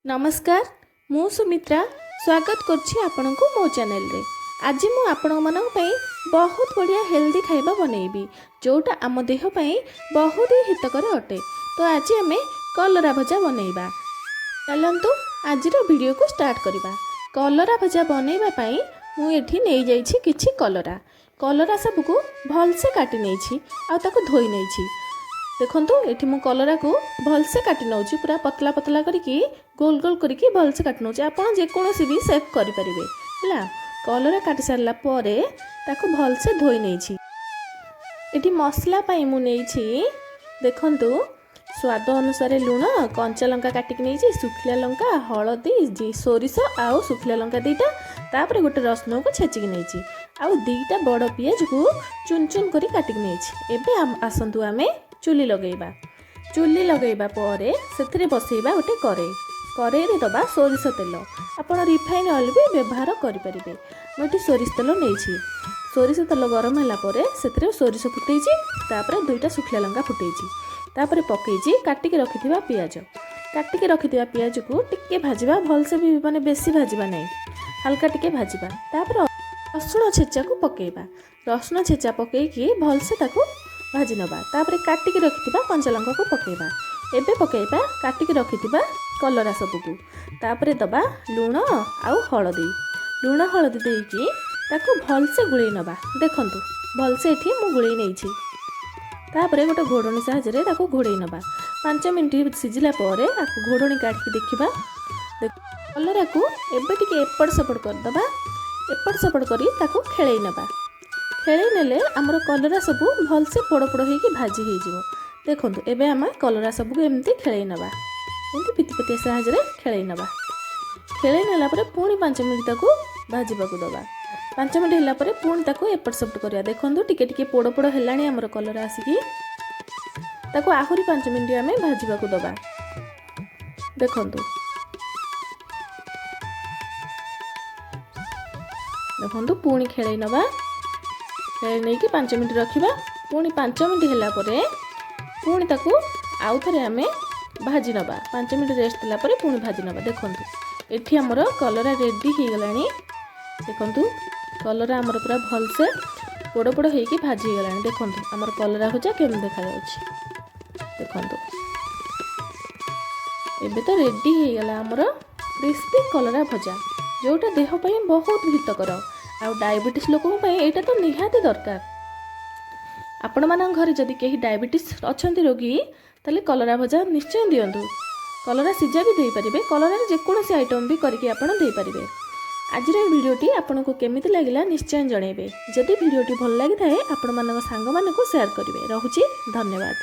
नमस्कार मु सुमित्रा स्वागत करछि आपनको मो चैनल रे। आज मु आपण मानक पई बहुत बढ़िया हेल्दी खाइबा बनैबी जोटा आम देह पई बहुत ही हितकर अटे। तो आज आमे कलरा भजा बनैबा। चलंतु आजिर वीडियो को स्टार्ट करिबा। कलरा भजा बनैबा पई मु एठी नै जाइछि किछि कलरा। कलरा सब को भल से काटि नैछि आ ताको धोई नैछि। देखंतु एठी मु कलरा को भल से काटि नौछि, पूरा पतला पतला करिकी गोल गोल करिकी भल से काटि नौछि। आपण जे कोनोसी भी शेप करि परिबे हला। कलरा काटि सारला परे ताको भल से धोई नैछि। एठी मसला पई मु नैछि देखंतु स्वाद अनुसार लूण, कंचा लंका काटिक नैछि, सुखिला लंका, हळदी, सोरिष आउ सुखिला लंका दीटा, तापर गोटे रसुण को छेचिक नैछि आउ दीटा बड़ पियाज को चुन चुन करी काटिक नैछि। एबे आसंतु आमे चुली लगेबा। चुली लगेबा परे सेथिरे बसेबा गोटे करेई। करेई रे दबा सोरिष तेल। आपण रिफाइन ऑयल भी व्यवहार करि परिबे। मोटी सोरिष तेल नैछि। सोरिष तेल गरम होला परे सेथिरे सोरिष फुटैछि, तापर दुईटा सुखिला लंका फुटैछि, तापर पकेइछि काटिक रखिथिबा पियाज। काटिक रखिथिबा पियाज को टिके भाजिबा, भल से भी माने बेसी भाजिबा नै, हल्का टिके भाजिबा। तापर रसुण छेचा को पकेइबा। रसुण छेचा पकेइकी भल से ताको भाजी नबा। तापर काटिक रखिथिबा कंचा लंका को पकेइबा। एबे पकेइबा काटिक रखिथिबा कलरा सबको। तापर दबा लूण आउ हळदी। लूण हळदी देइकी ताको भल से गुळै नबा। देखंतु भल से एठी मु गुळै नैछि। तापर गोटे घोड़णी साहाय्य ताको घोड़ै नबा। 5 मिनिट सिझिला परे आको घोड़णी काटिक देखिबा। कलरा को एबे टिके एपड़ सेपड़ कर दबा। एपड़ सेपड़ करी ताको खेलै नबा। खेलै नेले हमर कलरा सब भल से पोड़ पोड़ होइकी भाजी हे जिवो। देखंतु एबे हम कलरा सब को एमती खेलै नबा। एमती पिति पिति साहाय्य खेलै नबा। खेलै नेला परे पुणी 5 मिनिट ताको भाजीबा को दबा। 5 मिनिट होला परे पुणी ताको एपड़ सेपड़ करिया। देखंतु टिके टिके पोड़ पोड़ हेलाणी हमर कलरा आसीकी। ताको आहुरी 5 मिनिट आमे भाजीबा को दबा। देखंतु देखंतु पुणी खेलै नबा। खेलै नै कि 5 मिनिट रखिबा। पुणी 5 मिनिट होला परे पुणी ताको आउ थरे आमे भाजी नबा। 5 मिनिट रेस्ट देला परे पुणी भाजी नबा। देखंतु एठी हमर कलरा रेडी हे गलानी। देखंतु कलरा हमर पूरा भल से पोड़ पोड़ होइकी भाजी हे गलानी। देखंतु हमर कलरा भजा केम देखा जाउछि। देखंतु एबे तो रेडी हे गला हमर क्रिस्पी कलरा भजा, जोटा देह पई बहुत हितकर। आ डायबिटीज लोक एटा तो निहाती दरकार। आपण मान घर जदि केही डायबिटीज अछंती रोगी ताले कलरा भजा निश्चय दियंतु। कलरा सिजा भी दे परिबे। कलरा रे जेकोनोसी आइटम भी करके आपण दे परिबे। आजिर वीडियोटी आपनको केमिति लागिला निश्चय जणेबे। जदि वीडियोटी भल लागि थाए आपण मानक सांग मानको शेयर करिवे। रहुची धन्यवाद।